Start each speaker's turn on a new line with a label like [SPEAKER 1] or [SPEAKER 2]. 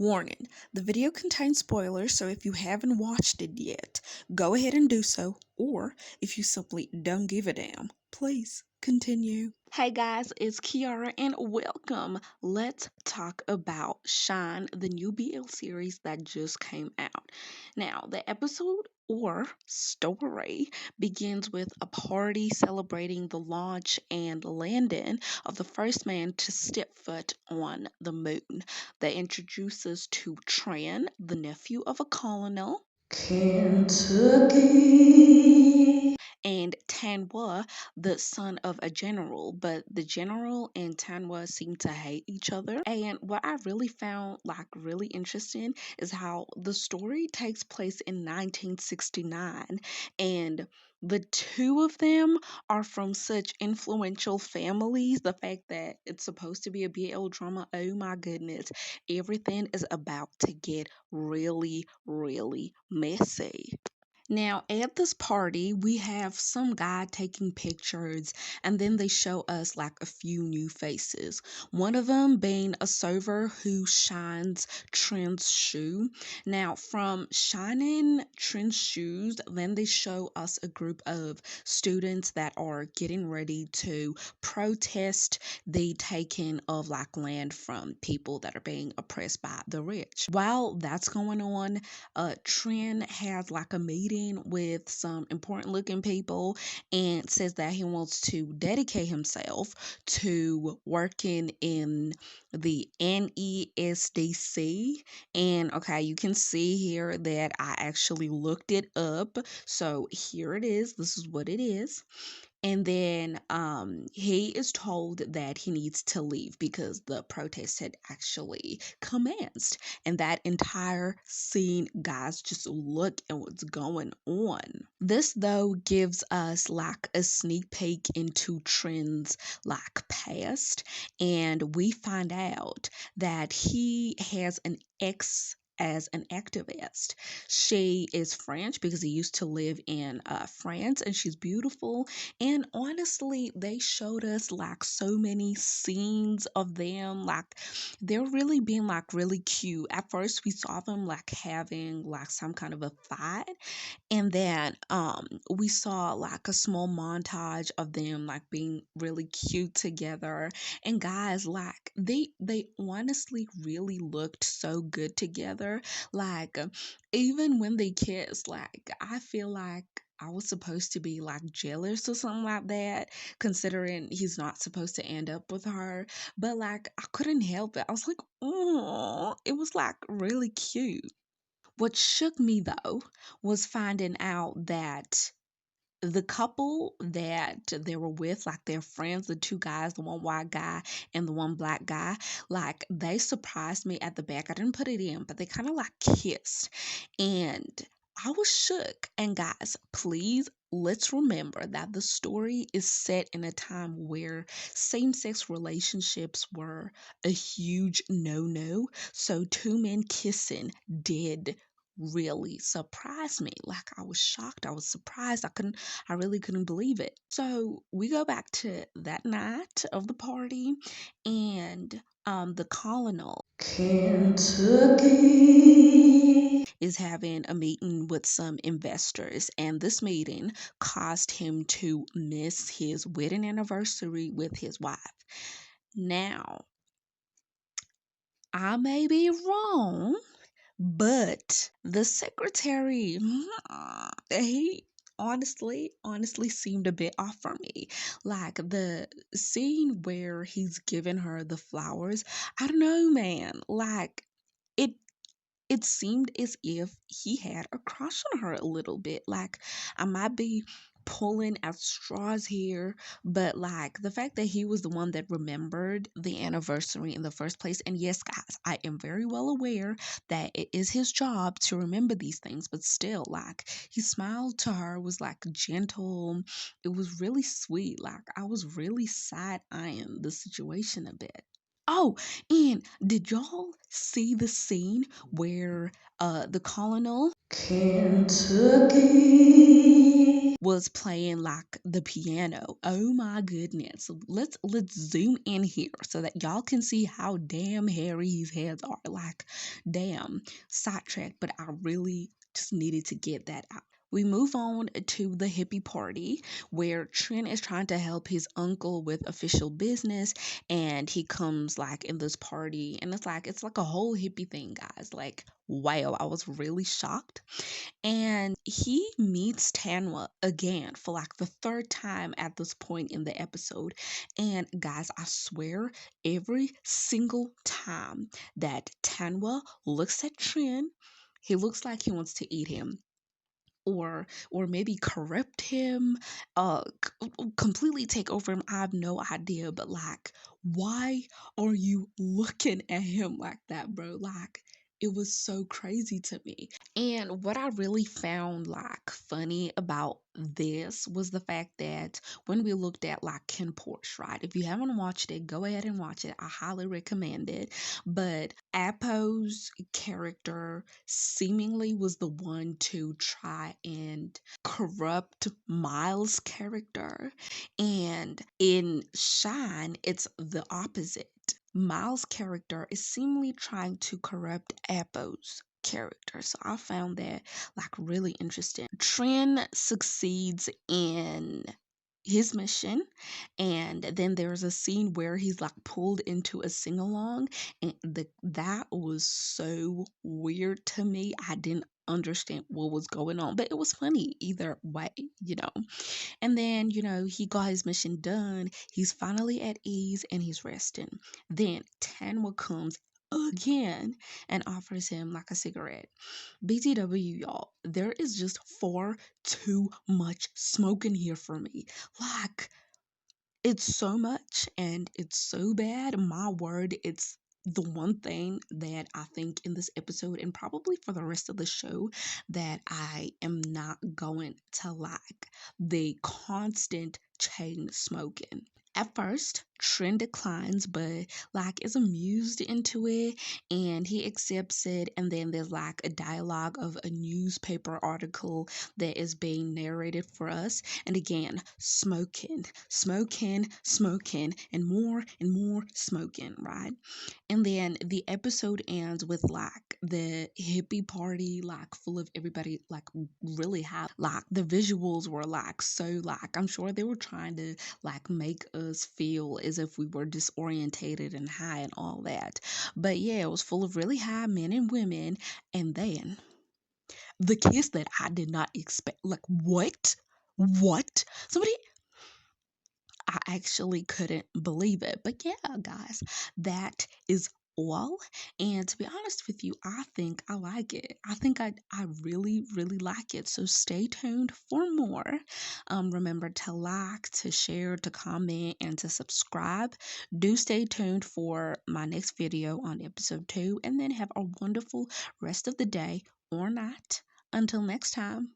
[SPEAKER 1] Warning, the video contains spoilers, so if you haven't watched it yet, go ahead and do so, or if you simply don't give a damn, please continue. Hey guys, it's Kiara and welcome. Let's talk about Shine, the new BL series that just came out. Now, the episode or story begins with a party celebrating the launch and landing of the first man to step foot on the moon. They introduce us to Trin, the nephew of a colonel, Kentucky, and Tanwa, the son of a general. But the general and Tanwa seem to hate each other. And what I really found really interesting is how the story takes place in 1969, and the two of them are from such influential families. The fact that it's supposed to be a BL drama, oh my goodness, everything is about to get really, really messy. Now, at this party, we have some guy taking pictures, and then they show us a few new faces. One of them being a server who shines Trin's shoe. Now, from shining Trin's shoes, then they show us a group of students that are getting ready to protest the taking of land from people that are being oppressed by the rich. While that's going on, Trin has a meeting with some important looking people and says that he wants to dedicate himself to working in the NESDC. And okay, you can see here that I actually looked it up. So here it is. This is what it is. And then he is told that he needs to leave because the protest had actually commenced. And that entire scene, guys, just look at what's going on. This though gives us a sneak peek into Trin's past, and we find out that he has an ex as an activist. She is French because he used to live in France, and she's beautiful. And honestly, they showed us so many scenes of them. They're really being really cute. At first, we saw them having some kind of a fight, and then we saw a small montage of them being really cute together. And guys, they honestly really looked so good together. Even when they kissed, I feel I was supposed to be jealous or something like that, considering he's not supposed to end up with her. But I couldn't help it. I was like, oh, it was really cute. What shook me though was finding out that the couple that they were with, their friends, the two guys, the one white guy and the one black guy, they surprised me at the back. I didn't put it in, but they kind of kissed. And I was shook. And guys, please, let's remember that the story is set in a time where same sex relationships were a huge no no. So two men kissing did really surprise me. I was shocked. I was surprised. I really couldn't believe it. So we go back to that night of the party, and the colonel Kentucky is having a meeting with some investors, and this meeting caused him to miss his wedding anniversary with his wife. Now, I may be wrong, but the secretary, he honestly seemed a bit off for me. The scene where he's giving her the flowers, I don't know, man. It it seemed as if he had a crush on her a little bit. I might be pulling at straws here, but the fact that he was the one that remembered the anniversary in the first place. And yes, guys, I am very well aware that it is his job to remember these things, but still, he smiled to her, was gentle. It was really sweet. I was really side eyeing the situation a bit. Oh, and did y'all see the scene where the colonel Kentucky was playing like the piano. Oh my goodness. Let's zoom in here so that y'all can see how damn hairy his hands are. Like, damn, sidetrack, but I really just needed to get that out. We move on to the hippie party where Trin is trying to help his uncle with official business, and he comes like in this party, and it's like a whole hippie thing, guys. Like, wow, I was really shocked. And he meets Tanwa again for like the third time at this point in the episode. And guys, I swear, every single time that Tanwa looks at Trin, he looks like he wants to eat him, or maybe corrupt him, completely take over him. I have no idea, but like, why are you looking at him like that, bro? Like, it was so crazy to me. And what I really found like funny about this was the fact that when we looked at like KinnPorsche, right? If you haven't watched it, go ahead and watch it. I highly recommend it. But Apo's character seemingly was the one to try and corrupt Miles' character. And in Shine, it's the opposite. Miles' character is seemingly trying to corrupt Apo's character. So I found that like really interesting. Trin succeeds in his mission, and then there's a scene where he's like pulled into a sing along, and that was so weird to me. I didn't understand what was going on, but it was funny either way, you know. And then, he got his mission done. He's finally at ease and he's resting. Then Tanwa comes again and offers him like a cigarette. BTW, y'all, there is just far too much smoke in here for me. Like, it's so much and it's so bad. My word, it's the one thing that I think in this episode and probably for the rest of the show that I am not going to like: the constant chain smoking. At first, Trin declines, but like is amused into it and he accepts it. And then there's like a dialogue of a newspaper article that is being narrated for us. And again, smoking, smoking, smoking, and more smoking, right? And then the episode ends with like the hippie party, like full of everybody, like really high. Like the visuals were like so, like, I'm sure they were trying to like make us feel as if we were disorientated and high and all that. But yeah, it was full of really high men and women. And then the kiss that I did not expect. Like, what? What? Somebody, I actually couldn't believe it. But yeah, guys, that is all. And to be honest with you, I think I like it. I think I really, really like it. So stay tuned for more. Remember to like, to share, to comment, and to subscribe. Do stay tuned for my next video on episode 2. And then have a wonderful rest of the day or night. Until next time.